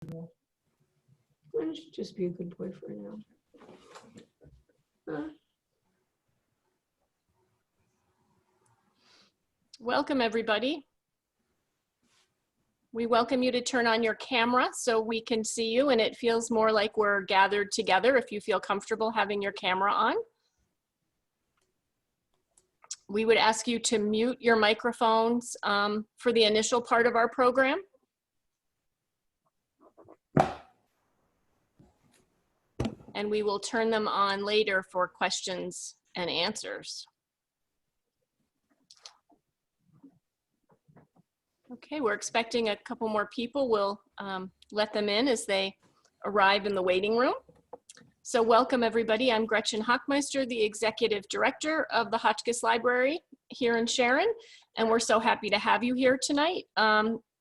I should just be a good boy for now. Welcome, everybody. We welcome you to turn on your camera so we can see you, and it feels more like we're gathered together if you feel comfortable having your camera on. We would ask you to mute your microphones for the initial part of our program. And we will turn them on later for questions and answers. Okay, we're expecting a couple more people. We'll let them in as they arrive in the waiting room. So welcome, everybody. I'm Gretchen Hochmeister, the Executive Director of the Hotchkiss Library here in Sharon, and we're so happy to have you here tonight.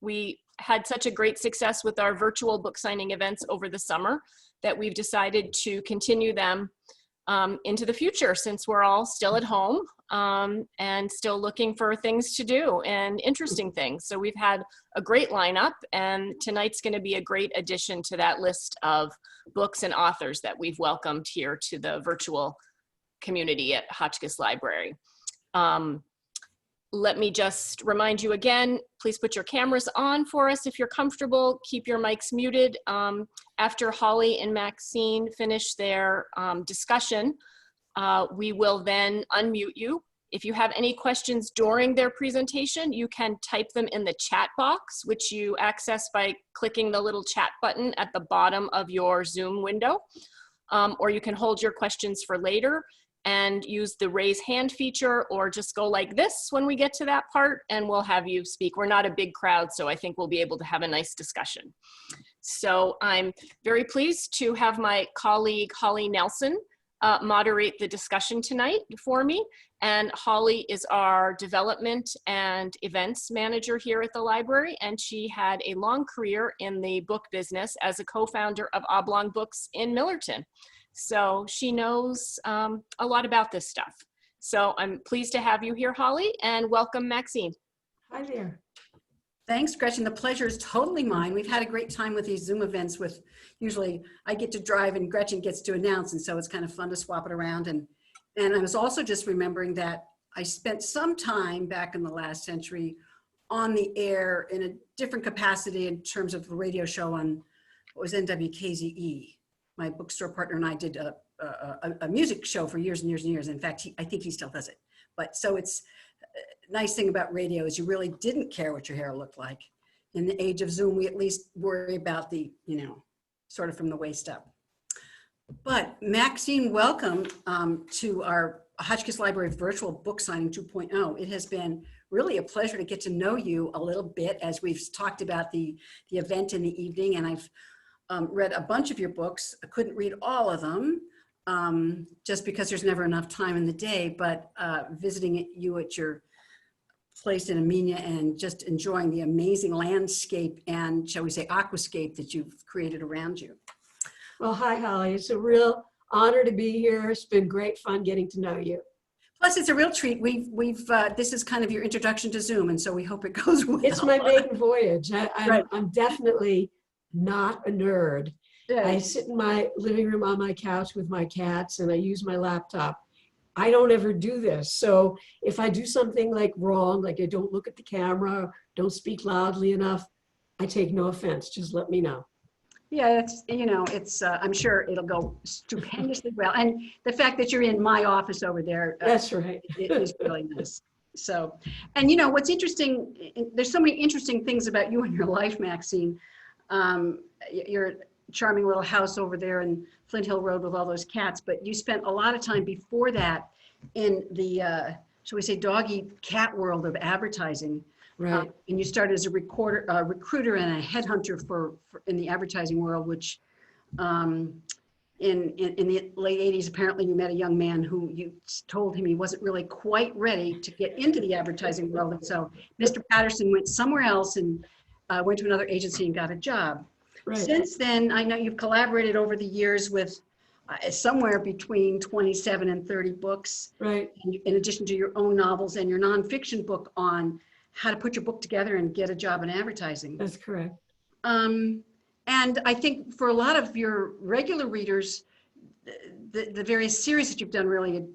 We had such a great success with our virtual book signing events over the summer that we've decided to continue them into the future, since we're all still at home and still looking for things to do and interesting things. So we've had a great lineup, and tonight's going to be a great addition to that list of books and authors that we've welcomed here to the virtual community at Hotchkiss Library. Let me just remind you again, please put your cameras on for us if you're comfortable. Keep your mics muted. After Holly and Maxine finish their discussion, we will then unmute you. If you have any questions during their presentation, you can type them in the chat box, which you access by clicking the little chat button at the bottom of your Zoom window. Or you can hold your questions for later and use the raise hand feature, or just go like this when we get to that part and we'll have you speak. We're not a big crowd, so I think we'll be able to have a nice discussion. So I'm very pleased to have my colleague Holly Nelson moderate the discussion tonight for me. And Holly is our development and events manager here at the library, and she had a long career in the book business as a co-founder of Oblong Books in Millerton. So she knows a lot about this stuff. So I'm pleased to have you here, Holly, and welcome, Maxine. Hi there. Thanks, Gretchen. The pleasure is totally mine. We've had a great time with these Zoom events with, usually I get to drive and Gretchen gets to announce, and so it's kind of fun to swap it around. And I was also just remembering that I spent some time back in the last century on the air in a different capacity in terms of the radio show on what was NWKZE. My bookstore partner and I did a music show for years and years and years. In fact, I think he still does it. But so it's a nice thing about radio is you really didn't care what your hair looked like. In the age of Zoom, we at least worry about the, sort of from the waist up. But Maxine, welcome to our Hotchkiss Library Virtual Book Signing 2.0. It has been really a pleasure to get to know you a little bit as we've talked about the event in the evening, and I've read a bunch of your books. I couldn't read all of them just because there's never enough time in the day, but visiting you at your place in Amenia and just enjoying the amazing landscape and, shall we say, aquascape that you've created around you. Well, hi, Holly. It's a real honor to be here. It's been great fun getting to know you. Plus, it's a real treat. This is kind of your introduction to Zoom, and so we hope it goes well. It's my maiden voyage. Right. I'm definitely not a nerd. Yeah. I sit in my living room on my couch with my cats and I use my laptop. I don't ever do this. So if I do something like wrong, like I don't look at the camera, don't speak loudly enough, I take no offense. Just let me know. Yeah, it's, I'm sure it'll go stupendously well. And the fact that you're in my office over there. That's right. It is really nice. So, and what's interesting, there's so many interesting things about you and your life, Maxine. Your charming little house over there in Flint Hill Road with all those cats, but you spent a lot of time before that in the, shall we say, dog-eat-cat world of advertising. Right. And you started as a recruiter and a headhunter for in the advertising world, which in the late 80s, apparently you met a young man who you told him he wasn't really quite ready to get into the advertising world. And so Mr. Patterson went somewhere else and went to another agency and got a job. Right. Since then, I know you've collaborated over the years with somewhere between 27 and 30 books. Right. In addition to your own novels and your nonfiction book on how to put your book together and get a job in advertising. That's correct. And I think for a lot of your regular readers, the various series that you've done really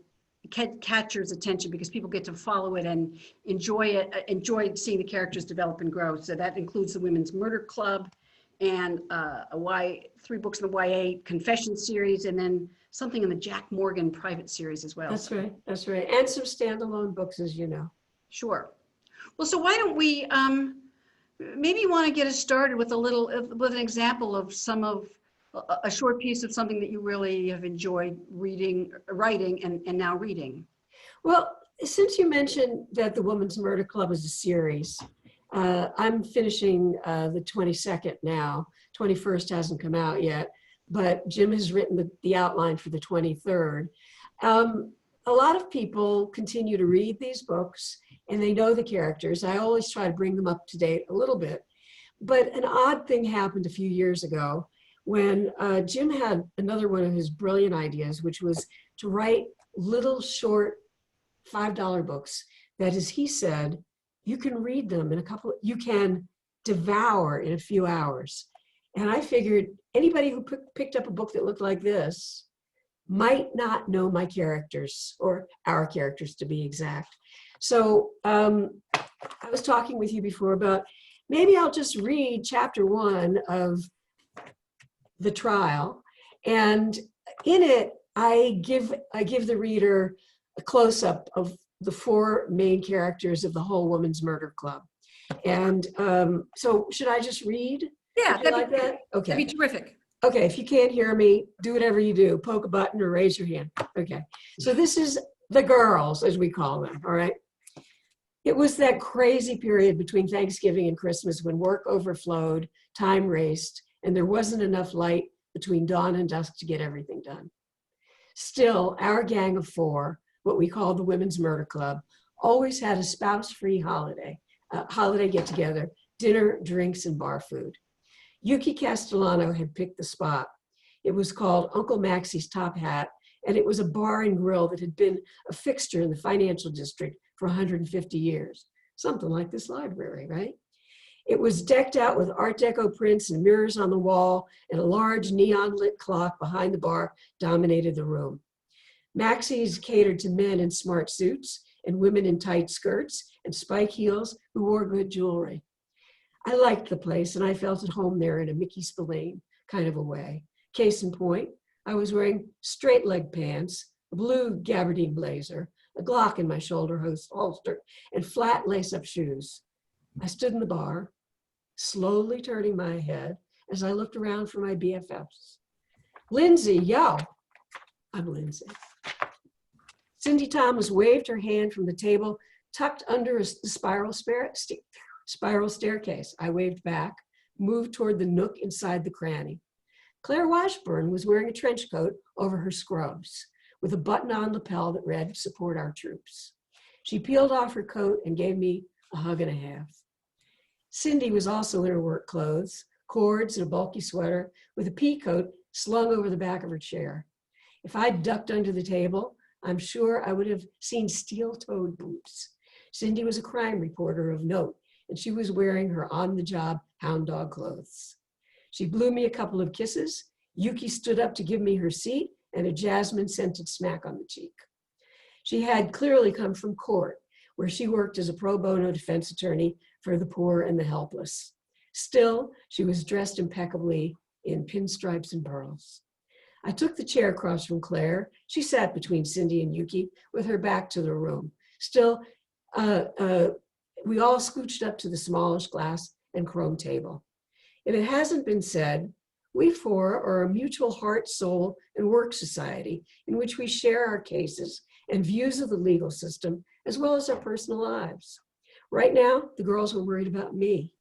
captures attention because people get to follow it and enjoy it, enjoy seeing the characters develop and grow. So that includes the Women's Murder Club and 3 books in the YA Confession series, and then something in the Jack Morgan private series as well. That's right. That's right. And some standalone books, as you know. Sure. Well, so why don't we, maybe you want to get us started with with an example of a short piece of something that you really have enjoyed writing and now reading. Well, since you mentioned that the Women's Murder Club is a series, I'm finishing the 22nd now. 21st hasn't come out yet, but Jim has written the outline for the 23rd. A lot of people continue to read these books and they know the characters. I always try to bring them up to date a little bit. But an odd thing happened a few years ago when Jim had another one of his brilliant ideas, which was to write little short $5 books that, as he said, you can read them you can devour in a few hours. And I figured anybody who picked up a book that looked like this might not know my characters, or our characters to be exact. So I was talking with you before about maybe I'll just read chapter 1 of The Trial, and in it I give the reader a close-up of the 4 main characters of the whole Women's Murder Club. And so should I just read? Yeah, that'd be that? Okay. That'd be terrific. Okay, if you can't hear me, do whatever you do. Poke a button or raise your hand. Okay, so this is the girls, as we call them, all right? It was that crazy period between Thanksgiving and Christmas when work overflowed, time raced, and there wasn't enough light between dawn and dusk to get everything done. Still, our gang of 4, what we call the Women's Murder Club, always had a spouse-free holiday get-together, dinner, drinks, and bar food. Yuki Castellano had picked the spot. It was called Uncle Maxie's Top Hat, and it was a bar and grill that had been a fixture in the financial district for 150 years. Something like this library, right? It was decked out with Art Deco prints and mirrors on the wall, and a large neon-lit clock behind the bar dominated the room. Maxie's catered to men in smart suits and women in tight skirts and spike heels who wore good jewelry. I liked the place, and I felt at home there in a Mickey Spillane kind of a way. Case in point, I was wearing straight leg pants, a blue gabardine blazer, a Glock in my shoulder holster, and flat lace-up shoes. I stood in the bar, slowly turning my head as I looked around for my BFFs. Lindsay, yo, I'm Lindsay. Cindy Thomas waved her hand from the table, tucked under the spiral staircase. I waved back, moved toward the nook inside the cranny. Claire Washburn was wearing a trench coat over her scrubs, with a button-on lapel that read, "Support our troops." She peeled off her coat and gave me a hug and a half. Cindy was also in her work clothes, cords and a bulky sweater, with a pea coat slung over the back of her chair. If I'd ducked under the table, I'm sure I would have seen steel-toed boots. Cindy was a crime reporter of note, and she was wearing her on-the-job hound dog clothes. She blew me a couple of kisses. Yuki stood up to give me her seat and a jasmine-scented smack on the cheek. She had clearly come from court, where she worked as a pro bono defense attorney for the poor and the helpless. Still, she was dressed impeccably in pinstripes and pearls. I took the chair across from Claire. She sat between Cindy and Yuki with her back to the room. Still, we all scooched up to the smallish glass and chrome table. If it hasn't been said, we 4 are a mutual heart, soul, and work society in which we share our cases and views of the legal system, as well as our personal lives. Right now, the girls were worried about me.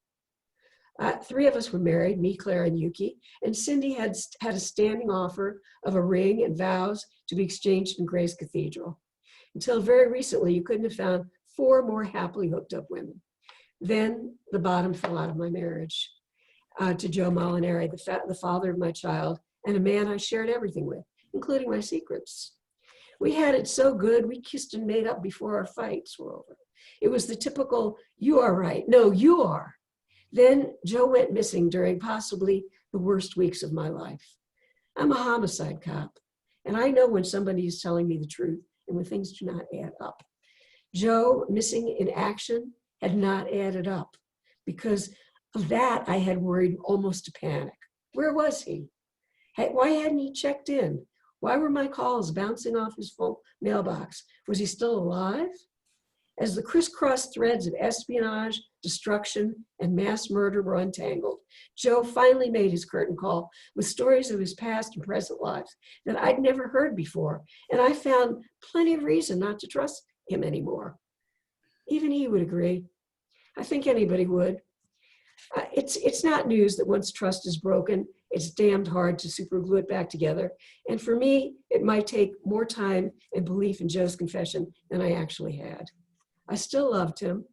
3 of us were married, me, Claire, and Yuki, and Cindy had a standing offer of a ring and vows to be exchanged in Grace Cathedral. Until very recently, you couldn't have found 4 more happily hooked up women. Then the bottom fell out of my marriage to Joe Molinari, the father of my child, and a man I shared everything with, including my secrets. We had it so good, we kissed and made up before our fights were over. It was the typical, "You are right," "No, you are." Then Joe went missing during possibly the worst weeks of my life. I'm a homicide cop, and I know when somebody is telling me the truth and when things do not add up. Joe missing in action had not added up. Because of that, I had worried almost to panic. Where was he? Why hadn't he checked in? Why were my calls bouncing off his phone mailbox? Was he still alive? As the crisscross threads of espionage, destruction, and mass murder were untangled, Joe finally made his curtain call with stories of his past and present lives that I'd never heard before, and I found plenty of reason not to trust him anymore. Even he would agree. I think anybody would. It's not news that once trust is broken, it's damned hard to superglue it back together. And for me, it might take more time and belief in Joe's confession than I actually had. I still loved him.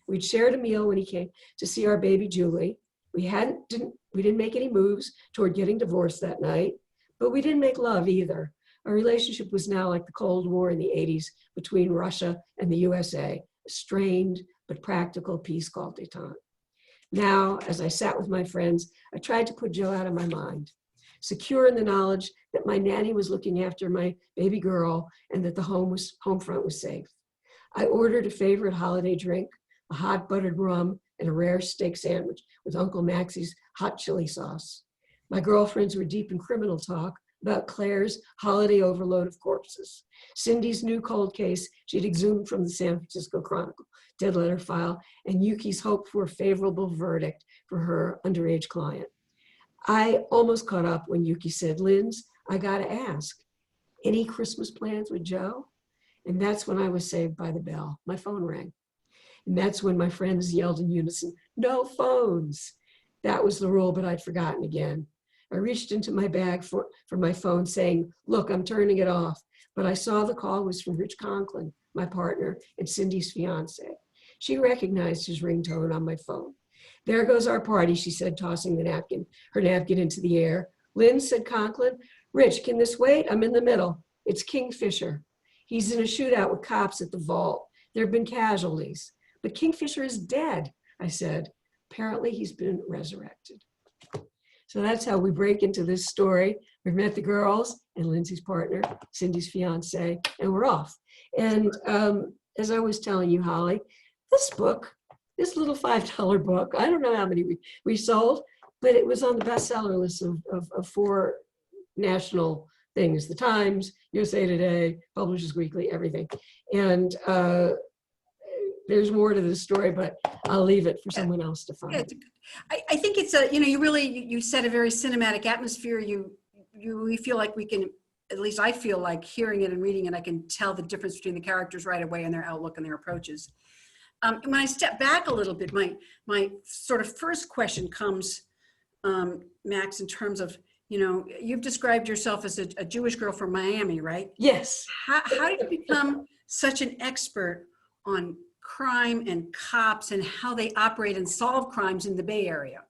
We'd shared a meal when he came to see our baby Julie. We didn't make any moves toward getting divorced that night, but we didn't make love either. Our relationship was now like the Cold War in the 80s between Russia and the USA, a strained but practical peace called détente. Now, as I sat with my friends, I tried to put Joe out of my mind, secure in the knowledge that my nanny was looking after my baby girl and that the home front was safe. I ordered a favorite holiday drink, a hot buttered rum, and a rare steak sandwich with Uncle Maxie's hot chili sauce. My girlfriends were deep in criminal talk about Claire's holiday overload of corpses, Cindy's new cold case she'd exhumed from the San Francisco Chronicle dead letter file, and Yuki's hope for a favorable verdict for her underage client. I almost caught up when Yuki said, "Linz, I gotta ask, any Christmas plans with Joe?" And that's when I was saved by the bell. My phone rang. And that's when my friends yelled in unison, "No phones." That was the rule, but I'd forgotten again. I reached into my bag for my phone saying, "Look, I'm turning it off." But I saw the call was from Rich Conklin, my partner and Cindy's fiance. She recognized his ringtone on my phone. "There goes our party," she said, tossing her napkin into the air. "Lynn," said Conklin, "Rich, can this wait? I'm in the middle. It's Kingfisher. He's in a shootout with cops at the vault. There have been casualties. But Kingfisher is dead," I said. "Apparently he's been resurrected." So that's how we break into this story. We've met the girls and Lindsay's partner, Cindy's fiance, and we're off. And as I was telling you, Holly, this book, this little $5 book, I don't know how many we sold, but it was on the bestseller list of 4 national things: The Times, USA Today, Publishers Weekly, everything. And there's more to this story, but I'll leave it for someone else to find. I think it's you set a very cinematic atmosphere. We feel like we can, at least I feel like hearing it and reading it, I can tell the difference between the characters right away and their outlook and their approaches. When I step back a little bit, my sort of first question comes, Max, in terms of, you've described yourself as a Jewish girl from Miami, right? Yes. How did you become such an expert on crime and cops and how they operate and solve crimes in the Bay Area?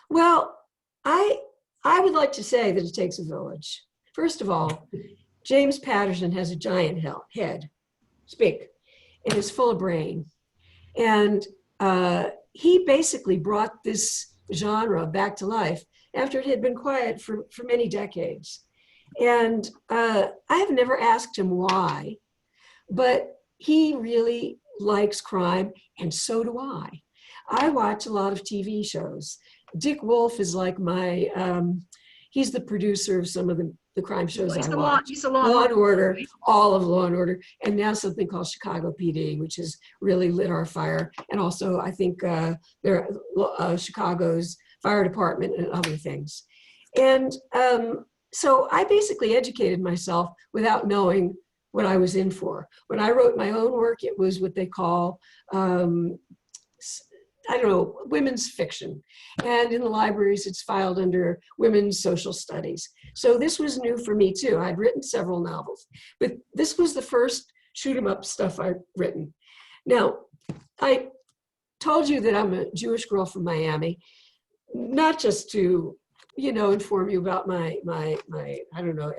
Well, I would like to say that it takes a village. First of all, James Patterson has a giant head. It's big and it's full of brain. And he basically brought this genre back to life after it had been quiet for many decades. And I have never asked him why, but he really likes crime, and so do I. I watch a lot of TV shows. Dick Wolf is like my, he's the producer of some of the crime shows I watch. He's a Law and Order, all of Law and Order, and now something called Chicago PD, which has really lit our fire. And also, I think Chicago's fire department and other things. And so I basically educated myself without knowing what I was in for. When I wrote my own work, it was what they call, women's fiction. And in the libraries, it's filed under women's social studies. So this was new for me too. I'd written several novels, but this was the first shoot 'em up stuff I'd written. Now, I told you that I'm a Jewish girl from Miami, not just to inform you about my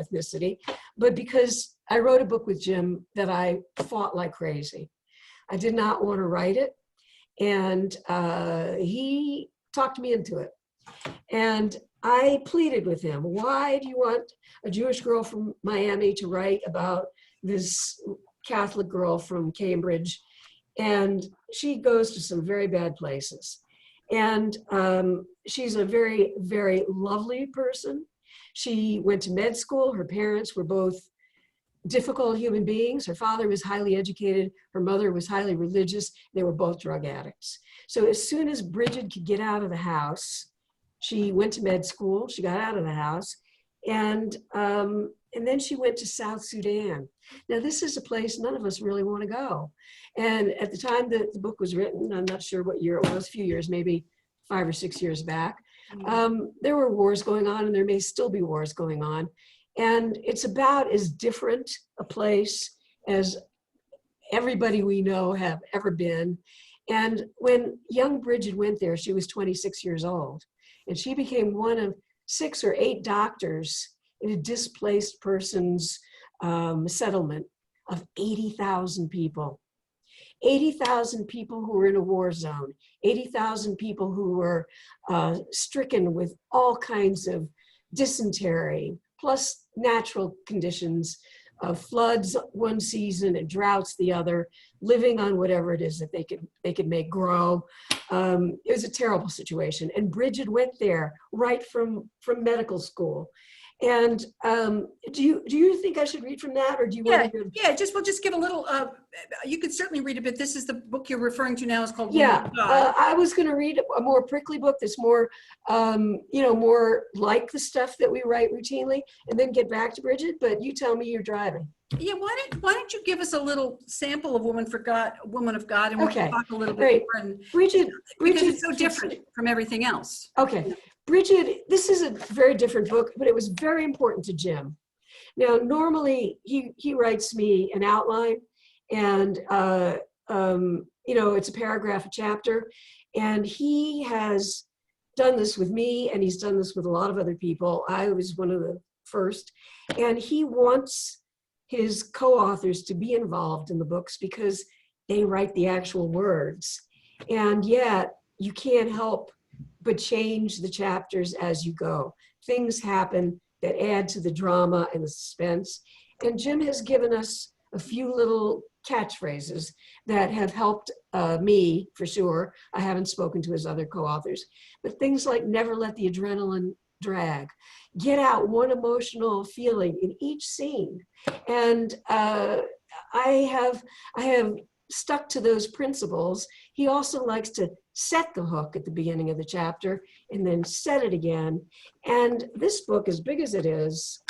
ethnicity, but because I wrote a book with Jim that I fought like crazy. I did not want to write it, and he talked me into it. And I pleaded with him, why do you want a Jewish girl from Miami to write about this Catholic girl from Cambridge? And she goes to some very bad places. And she's a very, very lovely person. She went to med school. Her parents were both difficult human beings. Her father was highly educated. Her mother was highly religious. They were both drug addicts. So as soon as Bridget could get out of the house, she went to med school. She got out of the house. And then she went to South Sudan. Now, this is a place none of us really want to go. And at the time that the book was written, I'm not sure what year it was, a few years, maybe 5 or 6 years back, there were wars going on, and there may still be wars going on. And it's about as different a place as everybody we know have ever been. And when young Bridget went there, she was 26 years old. And she became one of 6 or 8 doctors in a displaced persons settlement of 80,000 people. 80,000 people who were in a war zone, 80,000 people who were stricken with all kinds of dysentery, plus natural conditions of floods one season and droughts the other, living on whatever it is that they could make grow. It was a terrible situation. And Bridget went there right from medical school. And do you think I should read from that, or do you want to? Yeah, we'll just give a little. You could certainly read a bit. This is the book you're referring to now. Is called. Yeah, I was going to read a more prickly book that's more, more like the stuff that we write routinely, and then get back to Bridget. But you tell me, you're driving. Yeah, why don't you give us a little sample of Woman of God, and we'll talk a little bit more. And Bridget, because it's so different from everything else. Okay. Bridget, this is a very different book, but it was very important to Jim. Now, normally he writes me an outline, and it's a paragraph, a chapter, and he has done this with me, and he's done this with a lot of other people. I was one of the first, and he wants his co-authors to be involved in the books because they write the actual words, and yet you can't help but change the chapters as you go. Things happen that add to the drama and the suspense. And Jim has given us a few little catchphrases that have helped me, for sure. I haven't spoken to his other co-authors, but things like never let the adrenaline drag, get out one emotional feeling in each scene. And I have stuck to those principles. He also likes to set the hook at the beginning of the chapter and then set it again. And this book, as big as it is,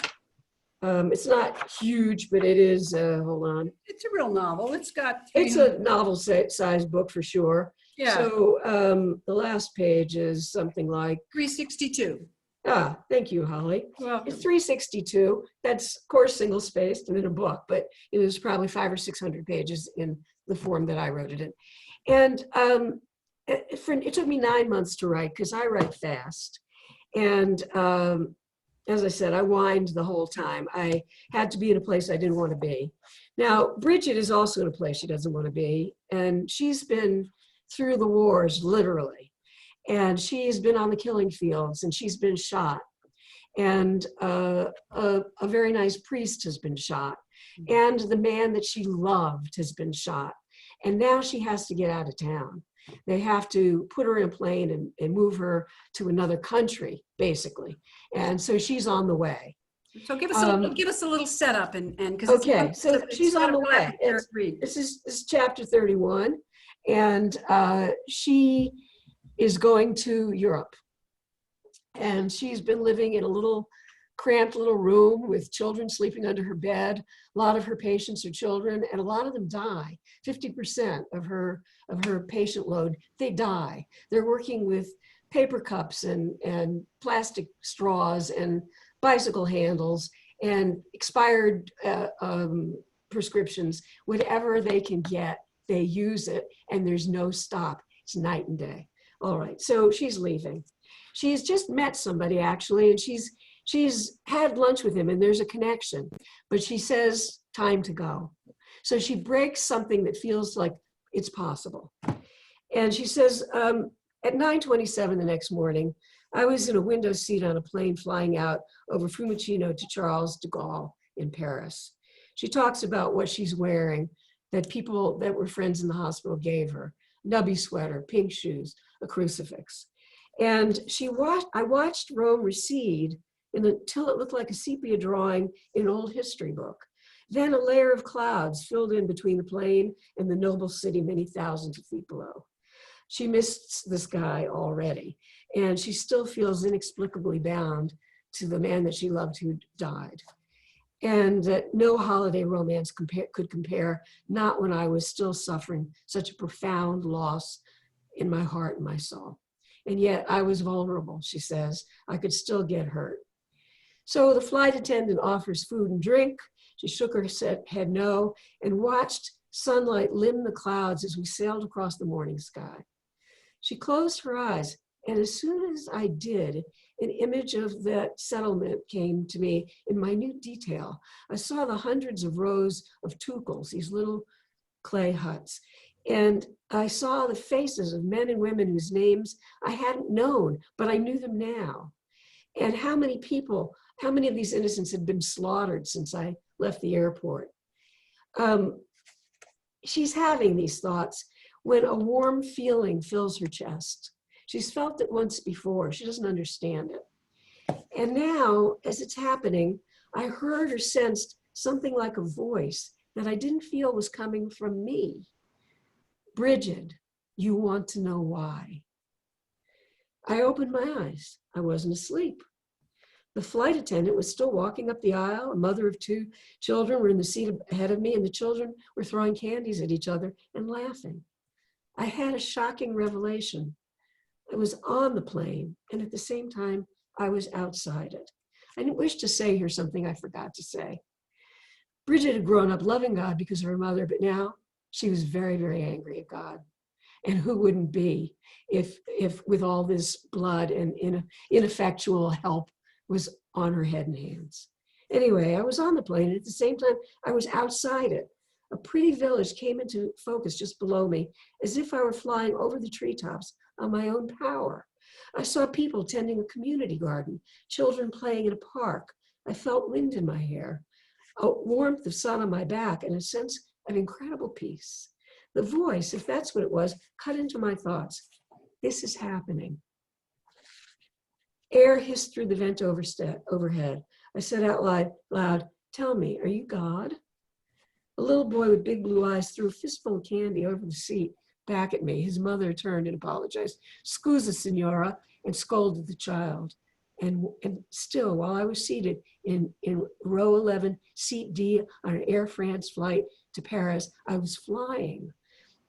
it's not huge, but it is, hold on. It's a real novel. It's a novel size book for sure. Yeah. So the last page is something like 362. Thank you, Holly. Well, it's 362. That's, of course, single spaced and in a book, but it was probably 500 or 600 pages in the form that I wrote it in. And it took me 9 months to write because I write fast. And as I said, I whined the whole time. I had to be in a place I didn't want to be. Now, Bridget is also in a place she doesn't want to be. And she's been through the wars, literally. And she's been on the killing fields, and she's been shot. And a very nice priest has been shot. And the man that she loved has been shot. And now she has to get out of town. They have to put her in a plane and move her to another country, basically. And so she's on the way. So give us a little setup and because okay, so she's on the way. This is chapter 31, and she is going to Europe, and she's been living in a little cramped little room with children sleeping under her bed. A lot of her patients are children, and a lot of them die. 50% of her patient load, they die. They're working with paper cups and plastic straws and bicycle handles and expired prescriptions. Whatever they can get, they use it, and there's no stop. It's night and day. All right, so she's leaving. She's just met somebody, actually, and she's had lunch with him, and there's a connection, but she says, time to go. So she breaks something that feels like it's possible. And she says, at 9:27 the next morning, I was in a window seat on a plane flying out over Fiumicino to Charles de Gaulle in Paris. She talks about what she's wearing that people that were friends in the hospital gave her: nubby sweater, pink shoes, a crucifix. And I watched Rome recede until it looked like a sepia drawing in an old history book. Then a layer of clouds filled in between the plane and the noble city many thousands of feet below. She missed this guy already, and she still feels inexplicably bound to the man that she loved who died. And that no holiday romance could compare, not when I was still suffering such a profound loss in my heart and my soul. And yet I was vulnerable, she says. I could still get hurt. So the flight attendant offers food and drink. She shook her head no and watched sunlight limn the clouds as we sailed across the morning sky. She closed her eyes, and as soon as I did, an image of that settlement came to me in minute detail. I saw the hundreds of rows of tukels, these little clay huts, and I saw the faces of men and women whose names I hadn't known, but I knew them now. And how many of these innocents had been slaughtered since I left the airport. She's having these thoughts when a warm feeling fills her chest. She's felt it once before. She doesn't understand it. And now, as it's happening, I heard or sensed something like a voice that I didn't feel was coming from me. Bridget, you want to know why? I opened my eyes. I wasn't asleep. The flight attendant was still walking up the aisle. A mother of 2 children were in the seat ahead of me, and the children were throwing candies at each other and laughing. I had a shocking revelation. I was on the plane, and at the same time, I was outside it. I didn't wish to say here something I forgot to say. Bridget had grown up loving God because of her mother, but now she was very, very angry at God. And who wouldn't be if with all this blood and ineffectual help was on her head and hands. Anyway, I was on the plane, and at the same time, I was outside it. A pretty village came into focus just below me, as if I were flying over the treetops on my own power. I saw people tending a community garden, children playing in a park. I felt wind in my hair, a warmth of sun on my back, and a sense of incredible peace. The voice, if that's what it was, cut into my thoughts. This is happening. Air hissed through the vent overhead. I said out loud, tell me, are you God? A little boy with big blue eyes threw a fistful of candy over the seat back at me. His mother turned and apologized. Scusa, signora, and scolded the child. And still, while I was seated in row 11, seat D on an Air France flight to Paris, I was flying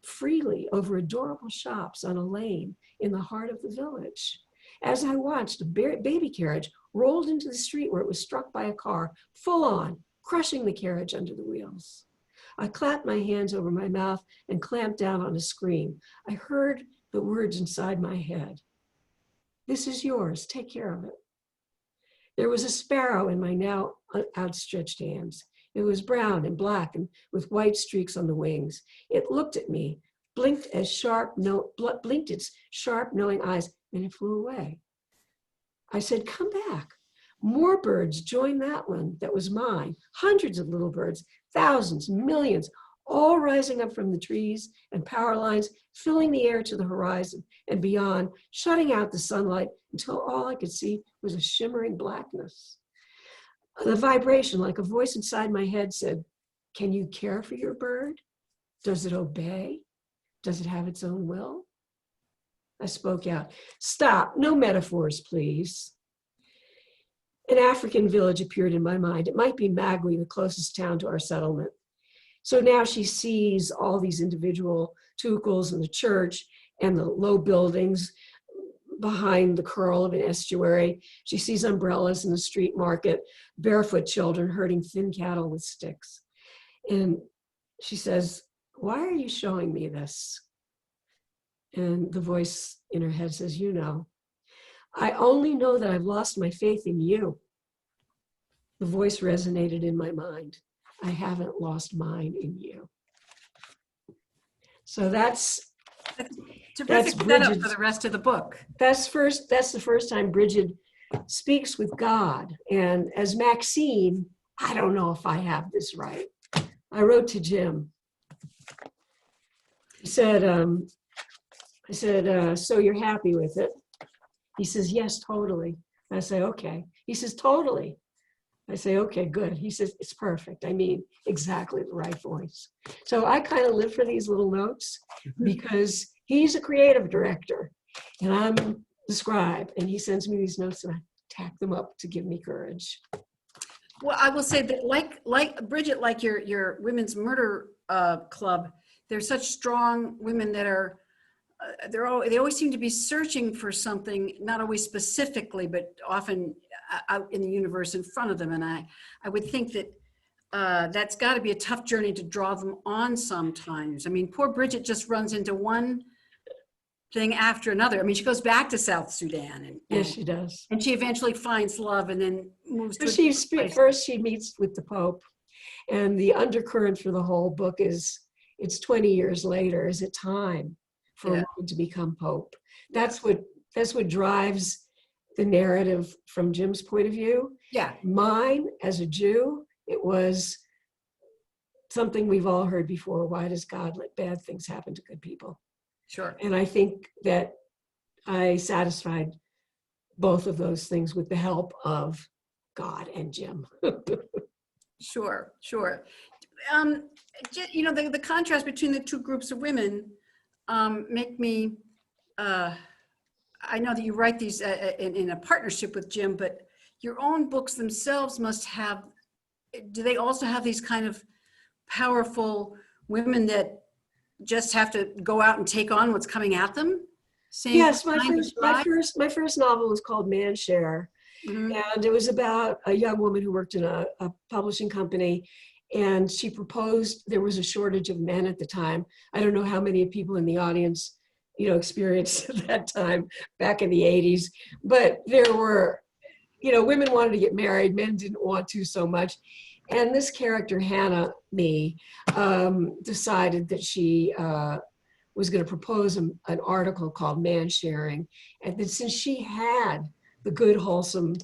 freely over adorable shops on a lane in the heart of the village. As I watched, a baby carriage rolled into the street where it was struck by a car, full on, crushing the carriage under the wheels. I clapped my hands over my mouth and clamped down on a scream. I heard the words inside my head. This is yours, take care of it. There was a sparrow in my now outstretched hands. It was brown and black and with white streaks on the wings. It looked at me, blinked its sharp, knowing eyes, and it flew away. I said, come back. More birds joined that one that was mine. Hundreds of little birds, thousands, millions, all rising up from the trees and power lines, filling the air to the horizon and beyond, shutting out the sunlight until all I could see was a shimmering blackness. The vibration, like a voice inside my head, said, can you care for your bird? Does it obey? Does it have its own will? I spoke out, stop, no metaphors, please. An African village appeared in my mind. It might be Magui, the closest town to our settlement. So now she sees all these individual tukels and the church and the low buildings behind the curl of an estuary. She sees umbrellas in the street market, barefoot children herding thin cattle with sticks. And she says, why are you showing me this? And the voice in her head says, you know. I only know that I've lost my faith in you. The voice resonated in my mind. I haven't lost mine in you. So that's Terrific setup for the rest of the book. That's the first time Bridget speaks with God. And as Maxine, I don't know if I have this right. I wrote to Jim. He said, I said, so you're happy with it? He says, yes, totally. I say, okay. He says, totally. I say, okay, good. He says, it's perfect. I mean, exactly the right voice. So I kind of live for these little notes because he's a creative director and I'm the scribe, and he sends me these notes and I tack them up to give me courage. Well, I will say that like Bridget, like your women's murder club, they're such strong women that are, they always seem to be searching for something, not always specifically, but often out in the universe in front of them. And I would think that that's got to be a tough journey to draw them on sometimes. I mean, poor Bridget just runs into one thing after another. I mean, she goes back to South Sudan. And Yes, she does. And she eventually finds love and then moves to First, she meets with the Pope. And the undercurrent for the whole book is, it's 20 years later. Is it time for a woman to become Pope? That's what drives the narrative from Jim's point of view. Yeah. Mine, as a Jew, it was something we've all heard before. Why does God let bad things happen to good people? Sure. And I think that I satisfied both of those things with the help of God and Jim. Sure. You know, the contrast between the two groups of women make me, I know that you write these in a partnership with Jim, but your own books themselves must have, do they also have these kind of powerful women that just have to go out and take on what's coming at them? Yes, my first novel was called Man Share. Mm-hmm. And it was about a young woman who worked in a publishing company, and she proposed. There was a shortage of men at the time. I don't know how many people in the audience, you know, experienced at that time back in the 80s, but there were, you know, women wanted to get married, men didn't want to so much. And this character, Hannah Me, decided that she was going to propose an article called Man Sharing. And that since she had the good, wholesome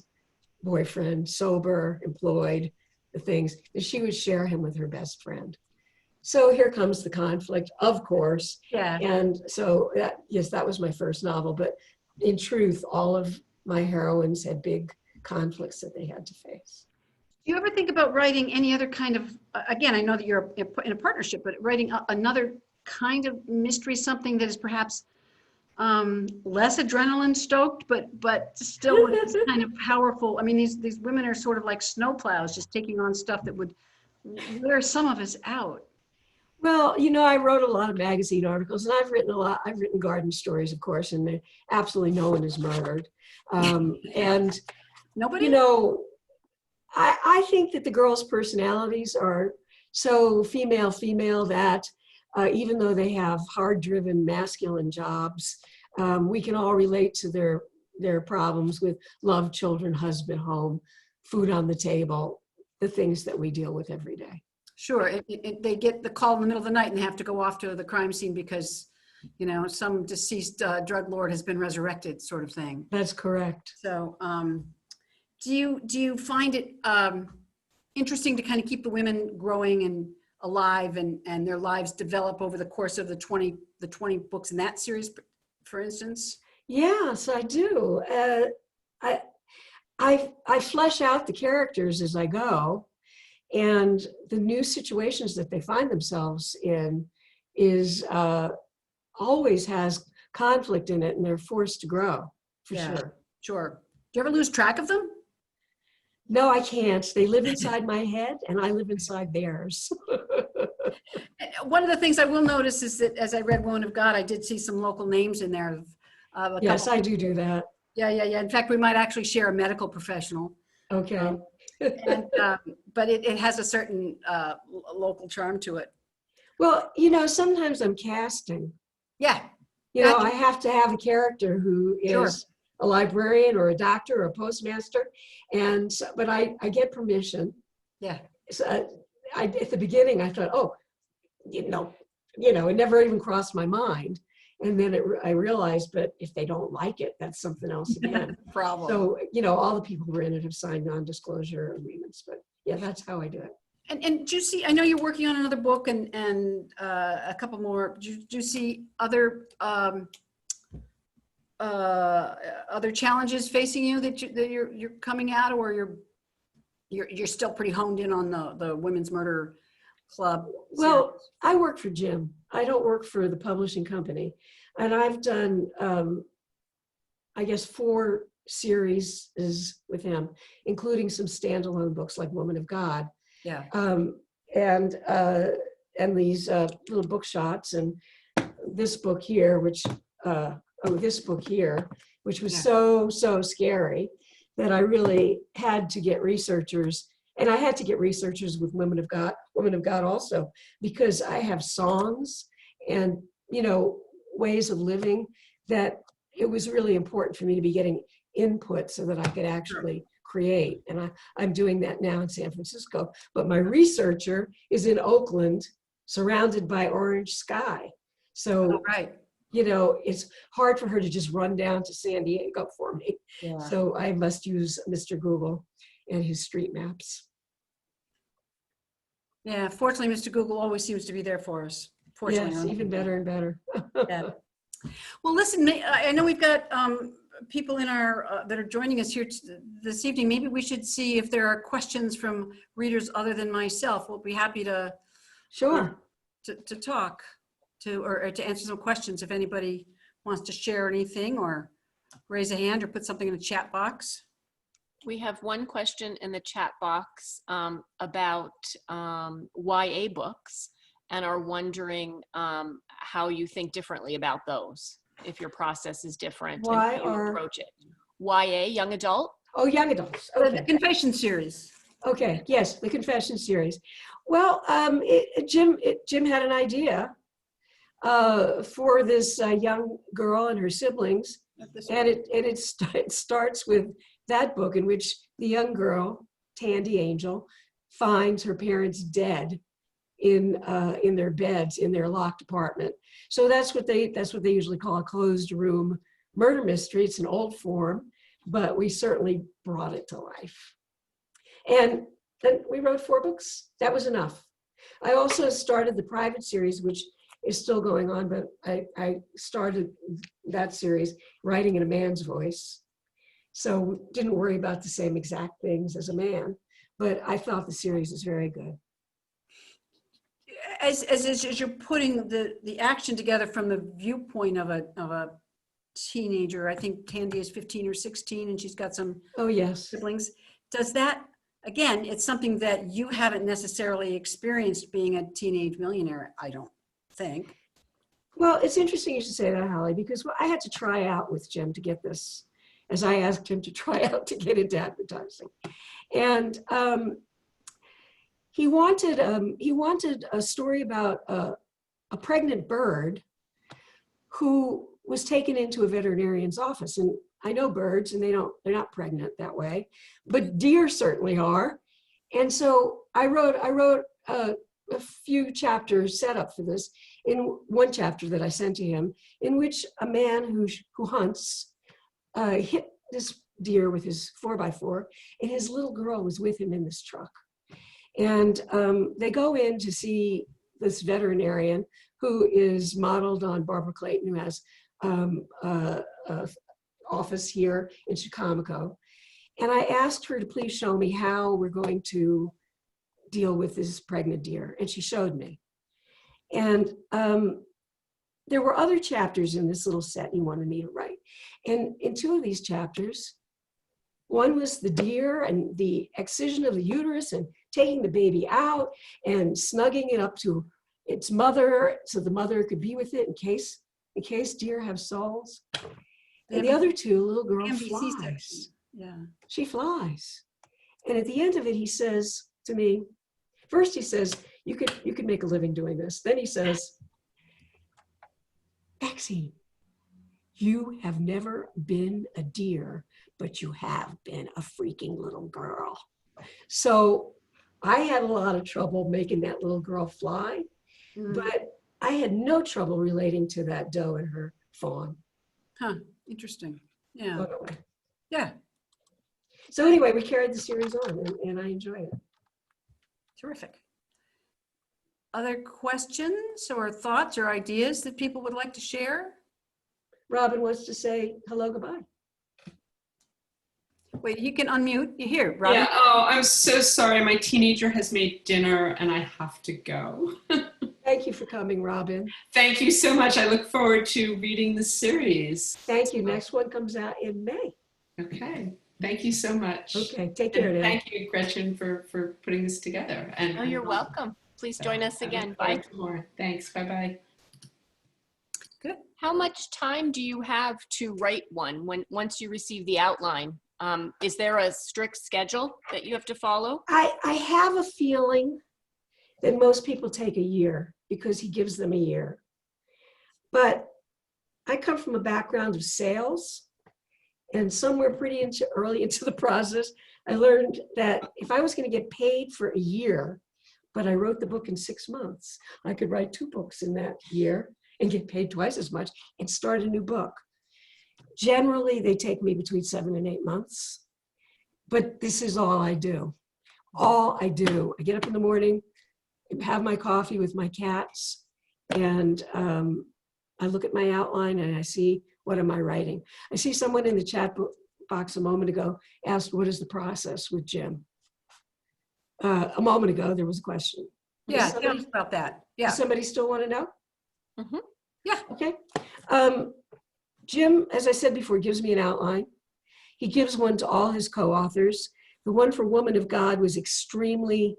boyfriend, sober, employed, the things, that she would share him with her best friend. So here comes the conflict, of course. Yeah. And so, that was my first novel. But in truth, all of my heroines had big conflicts that they had to face. Do you ever think about writing any other kind of, again, I know that you're in a partnership, but writing another kind of mystery, something that is perhaps less adrenaline stoked, but still with this kind of powerful, I mean, these women are sort of like snowplows, just taking on stuff that would wear some of us out. Well, you know, I wrote a lot of magazine articles, and I've written a lot. I've written garden stories, of course, and absolutely no one is murdered. And nobody, you know, I think that the girls' personalities are so female that even though they have hard-driven masculine jobs, we can all relate to their problems with love, children, husband, home, food on the table, the things that we deal with every day. Sure. They get the call in the middle of the night and they have to go off to the crime scene because, you know, some deceased drug lord has been resurrected, sort of thing. That's correct. So do you find it interesting to kind of keep the women growing and alive and their lives develop over the course of the 20 books in that series, for instance? Yes, I do. I flesh out the characters as I go, and the new situations that they find themselves in is always has conflict in it, and they're forced to grow, for sure. Sure. Do you ever lose track of them? No, I can't. They live inside my head, and I live inside theirs. One of the things I will notice is that as I read Woman of God, I did see some local names in there. Yes, I do that. Yeah. In fact, we might actually share a medical professional. Okay. But it has a certain local charm to it. Well, you know, sometimes I'm casting. Yeah. You know, I have to have a character who is Sure. a librarian or a doctor or a postmaster, but I get permission. Yeah. So at the beginning, I thought, oh, you know, it never even crossed my mind. And then I realized, but if they don't like it, that's something else again. Problem. So, all the people who are in it have signed non-disclosure agreements, but yeah, that's how I do it. And do you see, I know you're working on another book and a couple more. Do you see other challenges facing you that you're coming at, or you're still pretty honed in on the Women's Murder Club? Well, I work for Jim. I don't work for the publishing company. And I've done, I guess, 4 series with him, including some standalone books like Woman of God. Yeah. And these little book shots, and this book here, which was so scary that I really had to get researchers, and I had to get researchers with Women of God also, because I have songs and, ways of living that it was really important for me to be getting input so that I could actually create. And I'm doing that now in San Francisco, but my researcher is in Oakland, surrounded by orange sky. So, it's hard for her to just run down to San Diego for me. Yeah. So I must use Mr. Google and his street maps. Yeah, fortunately, Mr. Google always seems to be there for us. Fortunately, yes, even better and better. Yeah. Well, listen, I know we've got people in our that are joining us here this evening. Maybe we should see if there are questions from readers other than myself. We'll be happy to to talk or to answer some questions if anybody wants to share anything or raise a hand or put something in the chat box. We have one question in the chat box about YA books, and are wondering how you think differently about those, if your process is different and how you approach it. YA, young adult? Oh, young adults. Okay. The Confession series. Okay, yes, the Confession series. Well, Jim had an idea for this young girl and her siblings, and it starts with that book in which the young girl, Tandy Angel, finds her parents dead in their beds in their locked apartment. So that's what they usually call a closed room murder mystery. It's an old form, but we certainly brought it to life. And then we wrote 4 books. That was enough. I also started the private series, which is still going on, but I started that series writing in a man's voice. So didn't worry about the same exact things as a man, but I thought the series was very good. As you're putting the action together from the viewpoint of a teenager, I think Tandy is 15 or 16 and she's got some siblings. Does that, again, it's something that you haven't necessarily experienced being a teenage millionaire, I don't think. Well, it's interesting you should say that, Holly, because I had to try out with Jim to get this, as I asked him to try out to get into advertising. And he wanted a story about a pregnant bird who was taken into a veterinarian's office. And I know birds, and they're not pregnant that way, but deer certainly are. And so I wrote a few chapters set up for this. In one chapter that I sent to him, in which a man who hunts hit this deer with his 4x4, and his little girl was with him in this truck. And they go in to see this veterinarian who is modeled on Barbara Clayton, who has an office here in Chicago. And I asked her to please show me how we're going to deal with this pregnant deer. And she showed me. And there were other chapters in this little set he wanted me to write. And in 2 of these chapters, one was the deer and the excision of the uterus and taking the baby out and snugging it up to its mother so the mother could be with it in case deer have souls. And the other 2, little girl flies. Yeah. She flies. And at the end of it, he says to me, first he says, you could make a living doing this. Then he says, Maxine, you have never been a deer, but you have been a freaking little girl. So I had a lot of trouble making that little girl fly, but I had no trouble relating to that doe and her fawn. Huh, interesting. Yeah, But anyway. yeah, So anyway, we carried the series on and I enjoy it. terrific. Other questions or thoughts or ideas that people would like to share? Robin wants to say hello, goodbye. Wait, you can unmute. You here, Robin? Yeah, oh, I'm so sorry. My teenager has made dinner and I have to go. Thank you for coming, Robin. Thank you so much. I look forward to reading the series. Thank you. Next one comes out in May. Okay. Thank you so much. Okay, take care And now. thank you, Gretchen, for putting this together. And Oh, you're welcome. Please join us again. Bye. More. Thanks. Bye-bye. Good. How much time do you have to write one once you receive the outline? Is there a strict schedule that you have to follow? I have a feeling that most people take a year because he gives them a year. But I come from a background of sales, and somewhere pretty early into the process, I learned that if I was going to get paid for a year, but I wrote the book in 6 months, I could write 2 books in that year and get paid twice as much and start a new book. Generally, they take me between 7 and 8 months, but this is all I do. All I do. I get up in the morning, have my coffee with my cats, and I look at my outline and I see, what am I writing? I see someone in the chat box a moment ago asked, what is the process with Jim? A moment ago, there was a question. Yeah, tell us about that. Yeah. Does somebody still want to know? Mm-hmm. Yeah. Okay. Jim, as I said before, gives me an outline. He gives one to all his co-authors. The one for Woman of God was extremely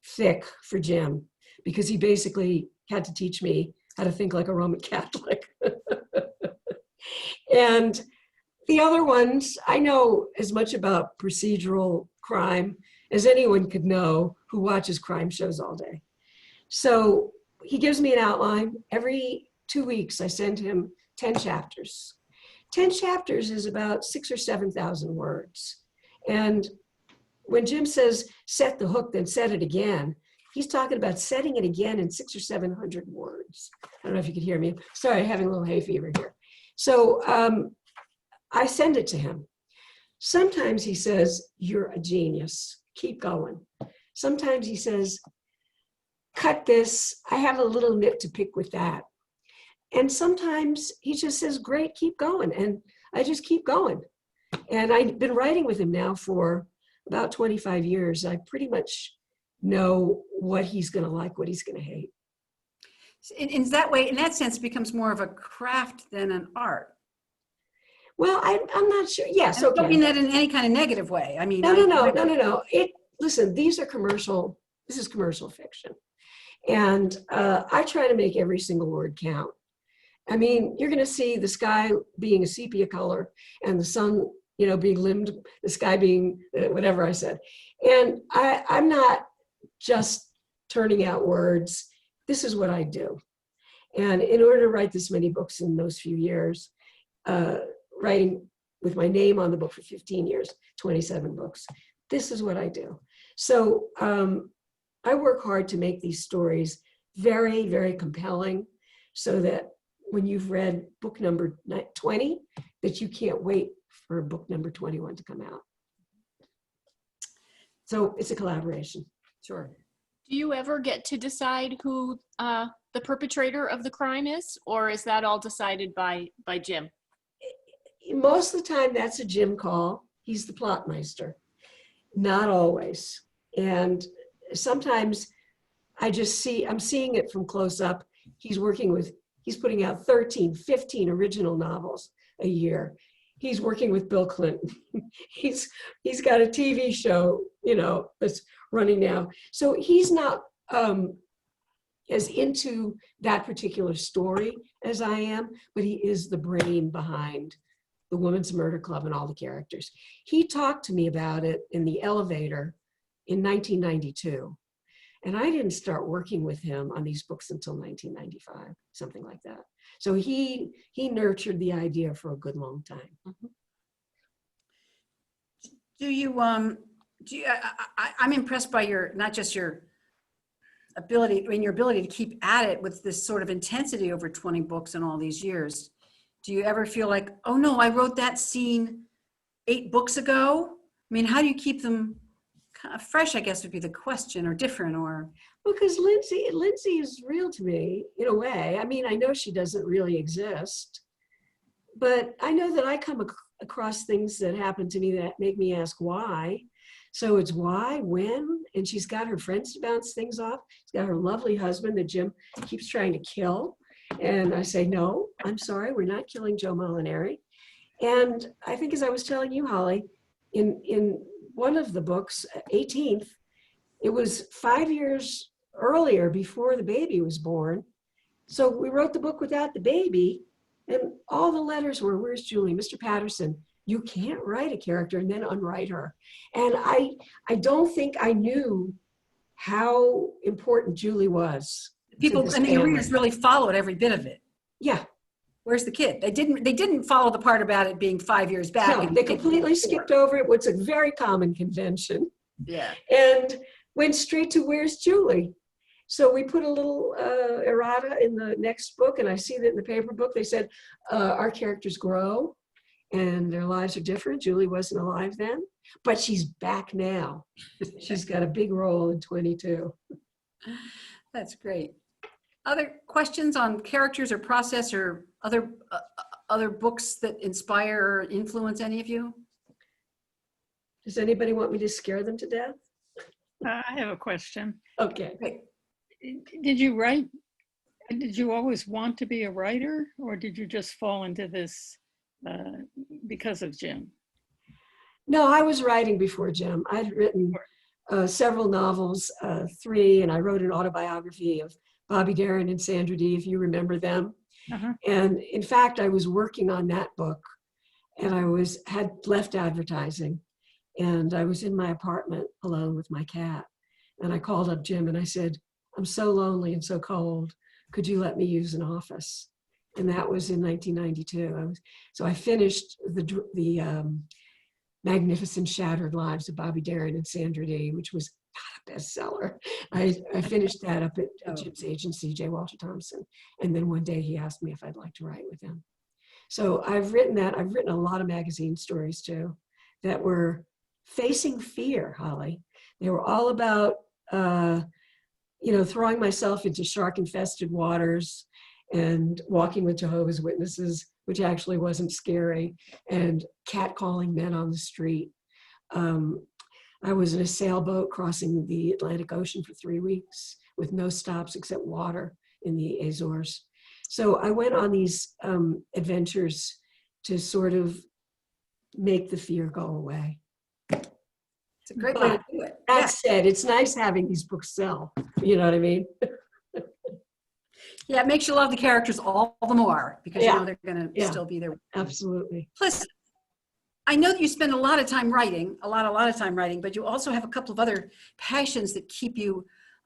thick for Jim because he basically had to teach me how to think like a Roman Catholic. And the other ones, I know as much about procedural crime as anyone could know who watches crime shows all day. So he gives me an outline. Every 2 weeks, I send him 10 chapters. 10 chapters is about 6,000 or 7,000 words. And when Jim says, set the hook, then set it again, he's talking about setting it again in 600 or 700 words. I don't know if you could hear me. Sorry, I'm having a little hay fever here. So I send it to him. Sometimes he says, you're a genius, keep going. Sometimes he says, cut this, I have a little nit to pick with that. And sometimes he just says, great, keep going. And I just keep going. And I've been writing with him now for about 25 years. I pretty much know what he's going to like, what he's going to hate. In that way, in that sense, it becomes more of a craft than an art. Well, I'm not sure. Yes, I don't okay. mean that in any kind of negative way. I mean, No. Listen, these are commercial. This is commercial fiction. And I try to make every single word count. I mean, you're going to see the sky being a sepia color and the sun, being limned, the sky being whatever I said. And I'm not just turning out words. This is what I do. And in order to write this many books in those few years, writing with my name on the book for 15 years, 27 books, this is what I do. So I work hard to make these stories very, very compelling so that when you've read book number 20, that you can't wait for book number 21 to come out. So it's a collaboration. Sure. Do you ever get to decide who the perpetrator of the crime is, or is that all decided by Jim? Most of the time, that's a Jim call. He's the plotmeister. Not always. And sometimes I'm seeing it from close up. He's putting out 13, 15 original novels a year. He's working with Bill Clinton. He's got a TV show, that's running now. So he's not as into that particular story as I am, but he is the brain behind the Women's Murder Club and all the characters. He talked to me about it in the elevator in 1992. And I didn't start working with him on these books until 1995, something like that. So he nurtured the idea for a good long time. Mm-hmm. I'm impressed by not just your ability, your ability to keep at it with this sort of intensity over 20 books in all these years. Do you ever feel like, oh no, I wrote that scene 8 books ago? I mean, how do you keep them kind of fresh, I guess would be the question, or different, or? Because Lindsay is real to me in a way. I mean, I know she doesn't really exist, but I know that I come across things that happen to me that make me ask why. So it's why, when, and she's got her friends to bounce things off. She's got her lovely husband that Jim keeps trying to kill. And I say, no, I'm sorry, we're not killing Joe Molinari. And I think, as I was telling you, Holly, in one of the books, 18th, it was 5 years earlier, before the baby was born. So we wrote the book without the baby, and all the letters were, where's Julie? Mr. Patterson, you can't write a character and then unwrite her. And I don't think I knew how important Julie was. People, I mean, the readers really followed every bit of it. Yeah. Where's the kid? They didn't follow the part about it being 5 years back. No, they completely skipped over it, what's a very common convention. Yeah. And went straight to where's Julie? So we put a little errata in the next book, and I see that in the paper book, they said, our characters grow and their lives are different. Julie wasn't alive then, but she's back now. She's got a big role in 22. That's great. Other questions on characters or process, or other books that inspire or influence any of you? Does anybody want me to scare them to death? I have a question. Okay. Great. Did you always want to be a writer, or did you just fall into this because of Jim? No, I was writing before Jim. I'd written several novels, 3, and I wrote an autobiography of Bobby Darin and Sandra Dee, if you remember them. Uh-huh. And in fact, I was working on that book, and I had left advertising, and I was in my apartment alone with my cat. And I called up Jim and I said, I'm so lonely and so cold. Could you let me use an office? And that was in 1992. So I finished the Magnificent Shattered Lives of Bobby Darin and Sandra Dee, which was not a bestseller. I finished that up at Jim's agency, J. Walter Thompson. And then one day he asked me if I'd like to write with him. So I've written that. I've written a lot of magazine stories too that were facing fear, Holly. They were all about, throwing myself into shark-infested waters and walking with Jehovah's Witnesses, which actually wasn't scary, and catcalling men on the street. I was in a sailboat crossing the Atlantic Ocean for 3 weeks with no stops except water in the Azores. So I went on these adventures to sort of make the fear go away. It's a great way to do it. That said, it's nice having these books sell. You know what I mean? Yeah, it makes you love the characters all the more, because you know they're going to still be there. Absolutely. Plus, I know that you spend a lot of time writing, a lot of time writing, but you also have a couple of other passions that keep you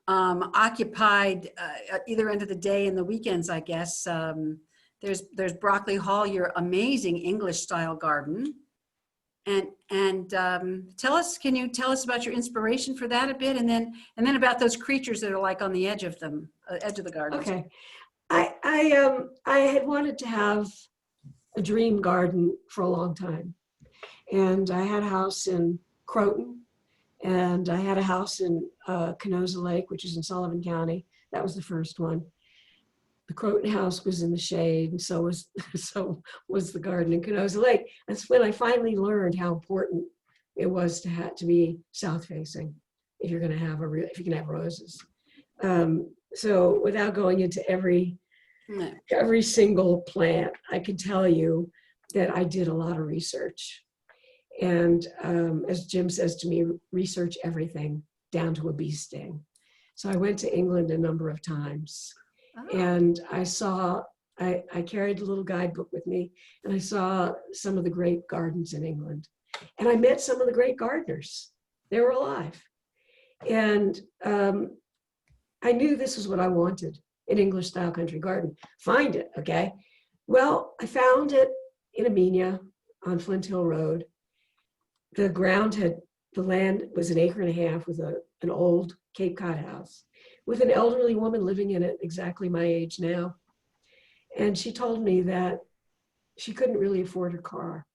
occupied at either end of the day and the weekends, I guess. There's Broccoli Hall, your amazing English style garden. And can you tell us about your inspiration for that a bit, and then about those creatures that are like on the edge of the garden. Okay, I had wanted to have a dream garden for a long time, and I had a house in Croton, and I had a house in Canosa Lake, which is in Sullivan County. That was the first one. The Croton house was in the shade, and so was the garden in Canosa Lake. That's when I finally learned how important it was to be south facing if you're going to have if you can have roses. So without going into every single plant, I can tell you that I did a lot of research, and as Jim says to me, research everything down to a bee sting. So I went to England a number of times. And I carried a little guidebook with me, and I saw some of the great gardens in England. And I met some of the great gardeners. They were alive. And I knew this was what I wanted, an English style country garden. Find it, okay? Well, I found it in Amenia on Flint Hill Road. The land was 1.5 acres with an old Cape Cod house, with an elderly woman living in it, exactly my age now. And she told me that she couldn't really afford her car.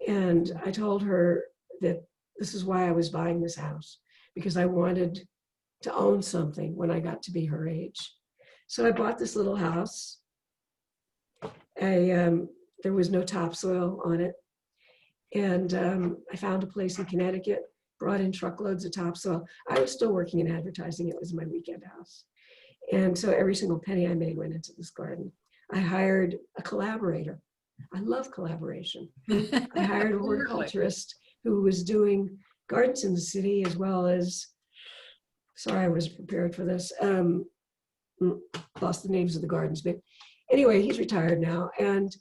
And I told her that this is why I was buying this house, because I wanted to own something when I got to be her age. So I bought this little house. There was no topsoil on it. And I found a place in Connecticut, brought in truckloads of topsoil. I was still working in advertising. It was my weekend house. And so every single penny I made went into this garden. I hired a collaborator. I love collaboration. I hired a horticulturist who was doing gardens in the city, as well as, sorry, I wasn't prepared for this. Lost the names of the gardens, but anyway, he's retired now. And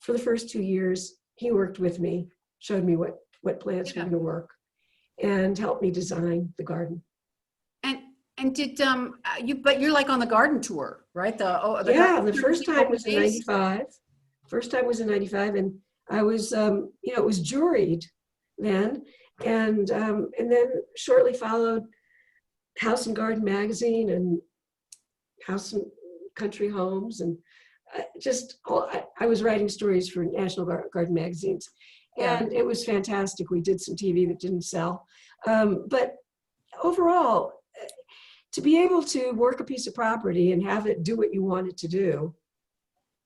for the first 2 years, he worked with me, showed me what plants were going to work, and helped me design the garden. And did but you're like on the garden tour, right? The first time was in '95. First time was in '95, and I was, it was juried then, and then shortly followed House and Garden magazine and House and Country Homes, and I was writing stories for National Garden magazines, and it was fantastic. We did some TV that didn't sell, but overall, to be able to work a piece of property and have it do what you want it to do,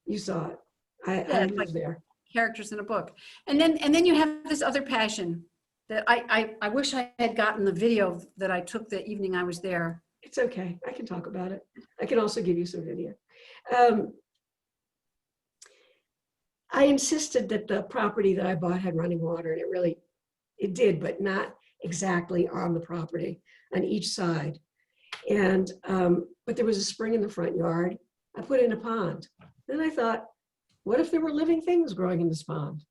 you saw it. I lived there. Characters in a book. And then you have this other passion that I wish I had gotten the video that I took the evening I was there. It's okay. I can talk about it. I can also give you some video. I insisted that the property that I bought had running water, and it did, but not exactly on the property, on each side. And, but there was a spring in the front yard. I put in a pond. Then I thought, what if there were living things growing in this pond?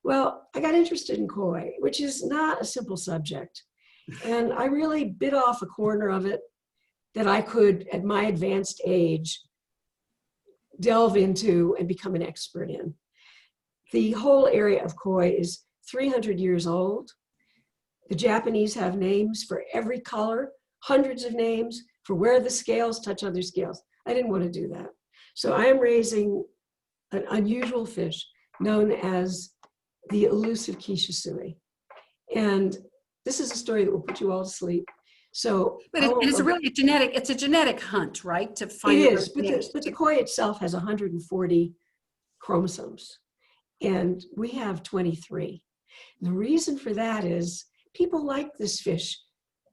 Well, I got interested in koi, which is not a simple subject. And I really bit off a corner of it that I could, at my advanced age, delve into and become an expert in. The whole area of koi is 300 years old. The Japanese have names for every color, hundreds of names for where the scales touch other scales. I didn't want to do that. So I am raising an unusual fish known as the elusive kishisui. And this is a story that will put you all to sleep. So, but it's really a genetic hunt, right? To find it is, but the koi itself has 140 chromosomes, and we have 23. The reason for that is people like this fish.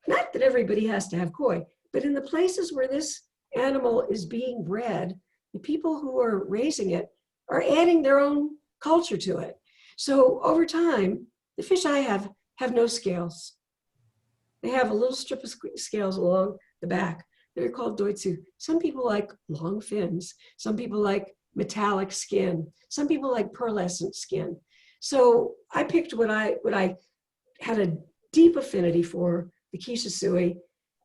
Not that everybody has to have koi, but in the places where this animal is being bred, the people who are raising it are adding their own culture to it. So over time, the fish I have no scales. They have a little strip of scales along the back. They're called doitsu. Some people like long fins. Some people like metallic skin. Some people like pearlescent skin. So I picked what I had a deep affinity for, the kishisui,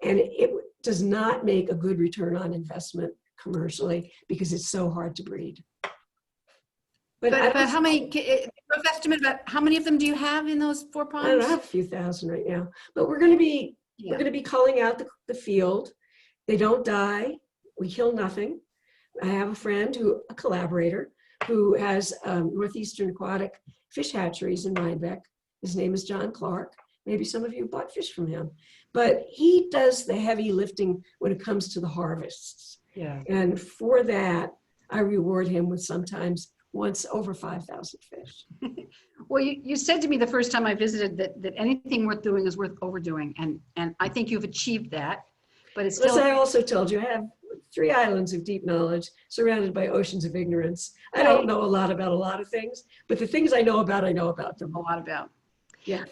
and it does not make a good return on investment commercially because it's so hard to breed. But how many, rough estimate about how many of them do you have in those 4 ponds? I don't know, I have a few thousand right now, but we're going to be culling out the field. They don't die. We kill nothing. I have a friend a collaborator who has Northeastern Aquatic Fish Hatcheries in Rhinebeck. His name is John Clark. Maybe some of you bought fish from him, but he does the heavy lifting when it comes to the harvests. Yeah. And for that, I reward him with sometimes once over 5,000 fish. Well, you said to me the first time I visited that anything worth doing is worth overdoing. And I think you've achieved that, but it's still. As I also told you, I have 3 islands of deep knowledge surrounded by oceans of ignorance. I don't know a lot about a lot of things, but the things I know about them. A lot about. Yeah.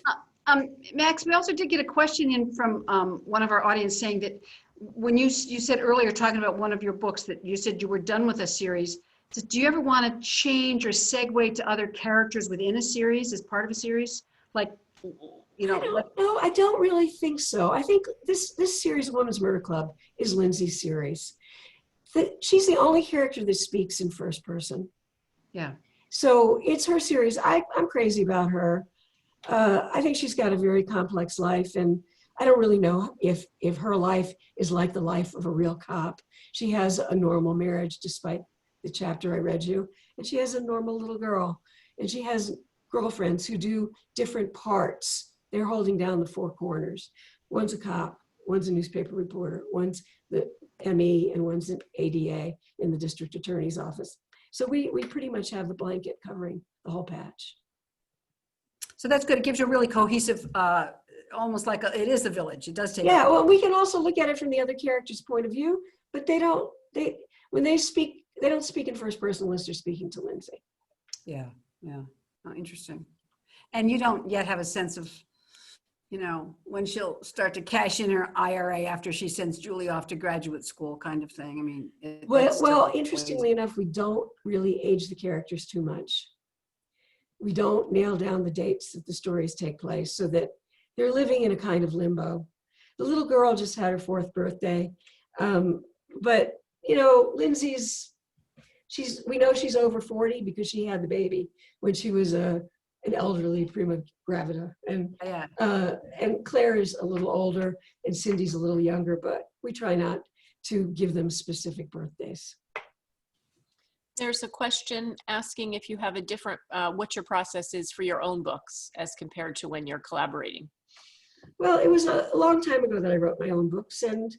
Max, we also did get a question in from one of our audience saying that when you said earlier, talking about one of your books, that you said you were done with a series. Do you ever want to change or segue to other characters within a series as part of a series? Like, No, I don't really think so. I think this series, Women's Murder Club, is Lindsay's series. She's the only character that speaks in first person. Yeah. So it's her series. I'm crazy about her. I think she's got a very complex life, and I don't really know if her life is like the life of a real cop. She has a normal marriage despite the chapter I read you, and she has a normal little girl, and she has girlfriends who do different parts. They're holding down the four corners. One's a cop, one's a newspaper reporter, one's the ME, and one's an ADA in the district attorney's office. So we pretty much have the blanket covering the whole patch. So that's good. It gives you a really cohesive, almost like it is a village. It does take. Yeah, well, we can also look at it from the other character's point of view, but when they speak, they don't speak in first person unless they're speaking to Lindsay. Yeah, yeah. Oh, interesting. And you don't yet have a sense of, when she'll start to cash in her IRA after she sends Julie off to graduate school, kind of thing. I mean, well, interestingly enough, we don't really age the characters too much. We don't nail down the dates that the stories take place, so that they're living in a kind of limbo. The little girl just had her 4th birthday. But, Lindsay's, we know she's over 40 because she had the baby when she was an elderly prima gravida. And Claire is a little older and Cindy's a little younger, but we try not to give them specific birthdays. There's a question asking if you have a different, what your process is for your own books as compared to when you're collaborating. Well, it was a long time ago that I wrote my own books, and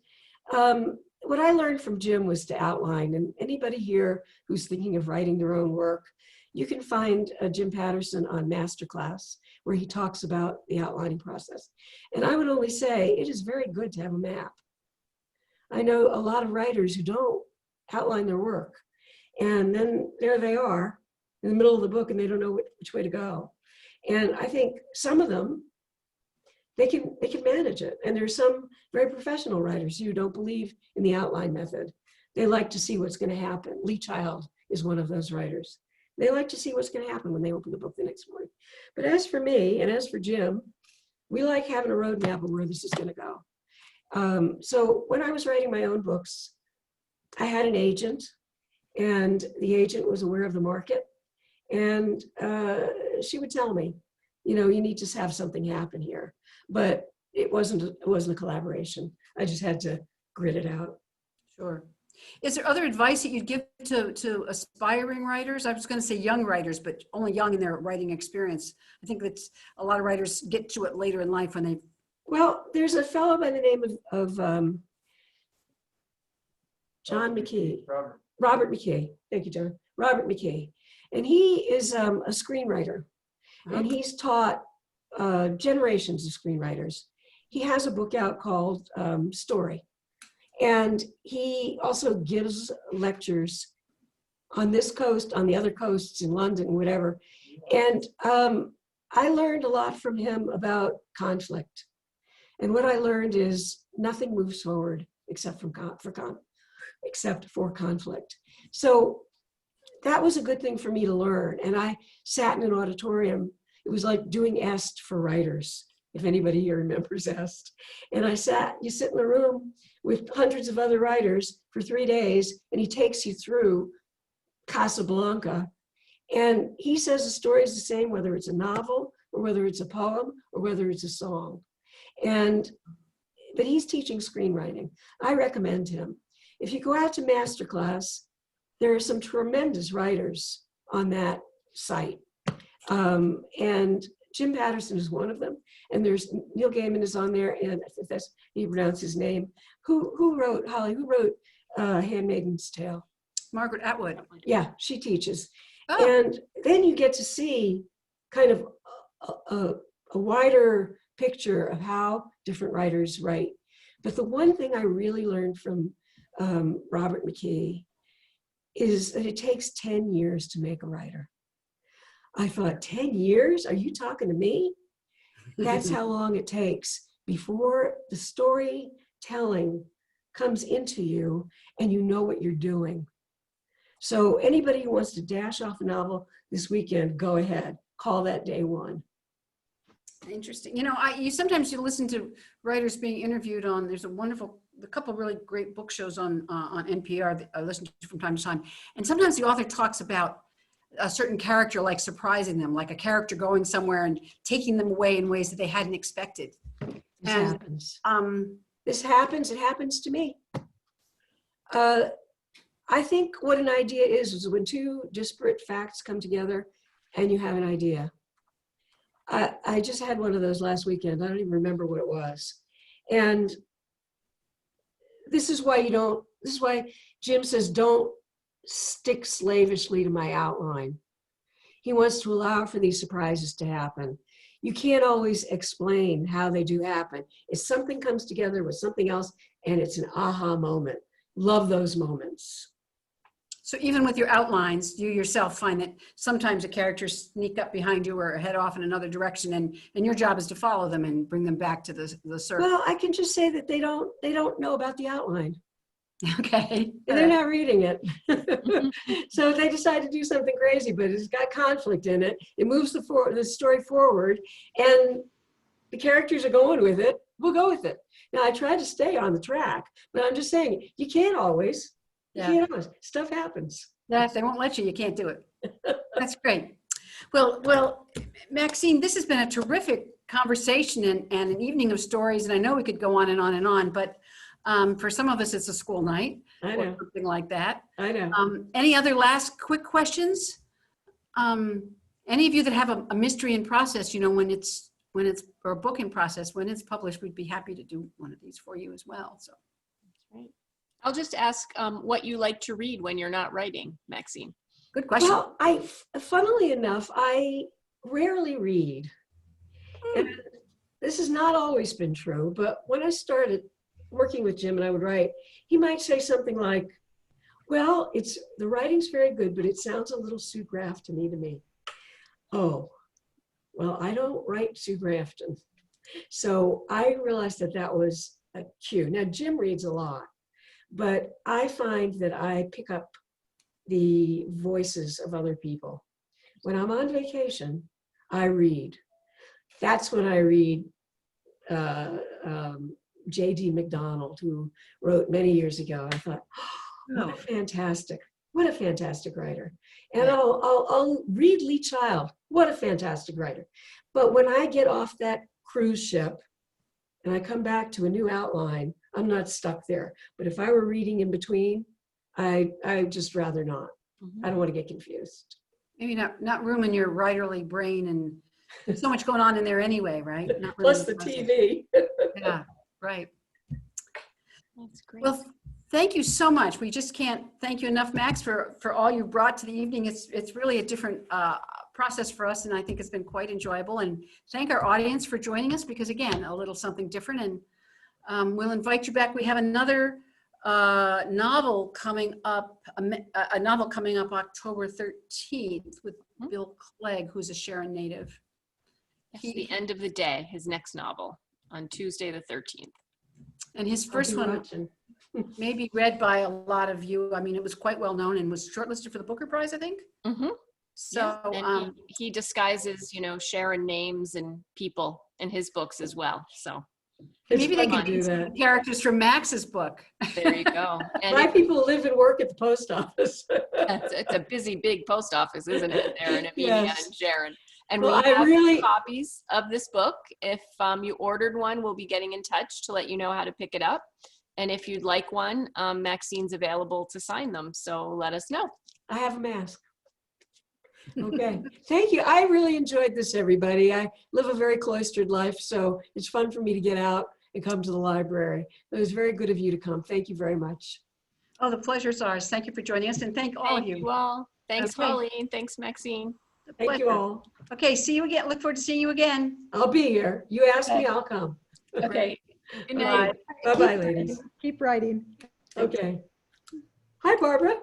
what I learned from Jim was to outline. And anybody here who's thinking of writing their own work, you can find Jim Patterson on Masterclass, where he talks about the outlining process. And I would only say it is very good to have a map. I know a lot of writers who don't outline their work, and then there they are in the middle of the book and they don't know which way to go. And I think some of them, they can manage it. And there's some very professional writers who don't believe in the outline method. They like to see what's going to happen. Lee Child is one of those writers. They like to see what's going to happen when they open the book the next morning. But as for me and as for Jim, we like having a roadmap of where this is going to go. So when I was writing my own books, I had an agent, and the agent was aware of the market, and she would tell me, you need to have something happen here. But it wasn't a collaboration. I just had to grit it out. Sure. Is there other advice that you'd give to aspiring writers? I was going to say young writers, but only young in their writing experience. I think that a lot of writers get to it later in life when they. Well, there's a fellow by the name of John McKee. Robert McKee. Thank you, John. Robert McKee. And he is a screenwriter. And he's taught generations of screenwriters. He has a book out called Story. And he also gives lectures on this coast, on the other coasts, in London, whatever. And I learned a lot from him about conflict. And what I learned is nothing moves forward except for conflict. So that was a good thing for me to learn. And I sat in an auditorium. It was like doing EST for writers, if anybody here remembers EST. And you sit in a room with hundreds of other writers for 3 days, and he takes you through Casablanca. And he says the story is the same, whether it's a novel, or whether it's a poem, or whether it's a song. But he's teaching screenwriting. I recommend him. If you go out to Masterclass, there are some tremendous writers on that site. And Jim Patterson is one of them. And there's Neil Gaiman is on there, and if that's you pronounce his name. Who wrote, Holly, who wrote Handmaid's Tale? Margaret Atwood. Yeah, she teaches. Oh. And then you get to see kind of a wider picture of how different writers write. But the one thing I really learned from Robert McKee is that it takes 10 years to make a writer. I thought, 10 years? Are you talking to me? That's how long it takes before the storytelling comes into you and you know what you're doing. So anybody who wants to dash off a novel this weekend, go ahead. Call that day one. Interesting. Sometimes you listen to writers being interviewed on, there's a couple of really great book shows on NPR that I listen to from time to time. And sometimes the author talks about a certain character, like surprising them, like a character going somewhere and taking them away in ways that they hadn't expected. This happens. This happens. It happens to me. I think what an idea is when two disparate facts come together and you have an idea. I just had one of those last weekend. I don't even remember what it was. And this is why Jim says, don't stick slavishly to my outline. He wants to allow for these surprises to happen. You can't always explain how they do happen. If something comes together with something else and it's an aha moment. Love those moments. So even with your outlines, you yourself find that sometimes the characters sneak up behind you or head off in another direction, and your job is to follow them and bring them back to the circle. Well, I can just say that they don't know about the outline. Okay. And they're not reading it. So if they decide to do something crazy, but it's got conflict in it, it moves the story forward, and the characters are going with it, we'll go with it. Now, I try to stay on the track, but I'm just saying, you can't always. Yeah. You can't always. Stuff happens. Yeah, if they won't let you, you can't do it. That's great. Well, Maxine, this has been a terrific conversation and an evening of stories, and I know we could go on and on and on, but for some of us, it's a school night I or know. something like that. I know. Any other last quick questions? Any of you that have a mystery in process, you know, when it's or a book in process, when it's published, we'd be happy to do one of these for you as well. So. Right. I'll just ask what you like to read when you're not writing, Maxine. Good question. Well, funnily enough, I rarely read. And this has not always been true, but when I started working with Jim and I would write, he might say something like, well, the writing's very good, but it sounds a little Sue Graff to me. Oh, well, I don't write Sue Grafton. So I realized that was a cue. Now, Jim reads a lot, but I find that I pick up the voices of other people. When I'm on vacation, I read. That's when I read J.D. McDonald, who wrote many years ago. I thought, oh, what a fantastic writer. And I'll read Lee Child. What a fantastic writer. But when I get off that cruise ship and I come back to a new outline, I'm not stuck there. But if I were reading in between, I'd just rather not. I don't want to get confused. Maybe not room in your writerly brain, and there's so much going on in there anyway, right? Not room Plus in the process. TV. Yeah, right. That's great. Well, thank you so much. We just can't thank you enough, Max, for all you brought to the evening. It's really a different process for us, and I think it's been quite enjoyable. And thank our audience for joining us, because again, a little something different. And we'll invite you back. We have another novel coming up, a novel coming up October 13th with Bill Clegg, who's a Sharon native. Yes, The End of the Day, his next novel, on Tuesday the 13th. And his first one may be read by a lot of you. I mean, it was quite well known and was shortlisted for the Booker Prize, I think. Mm-hmm. So And he disguises, Sharon names and people in his books as well. So maybe they fun could to do do that. Characters from Max's book. there you go. And My people live and work at the post office. it's a busy, big post office, isn't it? There in Amelia Yes. and Sharon. And Well, we have I copies of this book. If you ordered one, we'll be getting in touch to let you know how to pick it up. And if you'd like one, Maxine's available to sign them. So let us know. I have a mask. Okay. Thank you. I really enjoyed this, everybody. I live a very cloistered life, so it's fun for me to get out and come to the library. It was very good of you to come. Thank you very much. Oh, the pleasure's ours. Thank you for joining us, and thank all of you. Thank you all. Thanks, Okay. Holly, and thanks, Maxine. A Thank you pleasure. all. Okay, see you again. Look forward to seeing you again. I'll be here. You ask me, I'll come. Okay. Good night. Bye-bye, ladies. Keep writing. Okay. Hi, Barbara.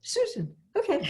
Susan. Okay.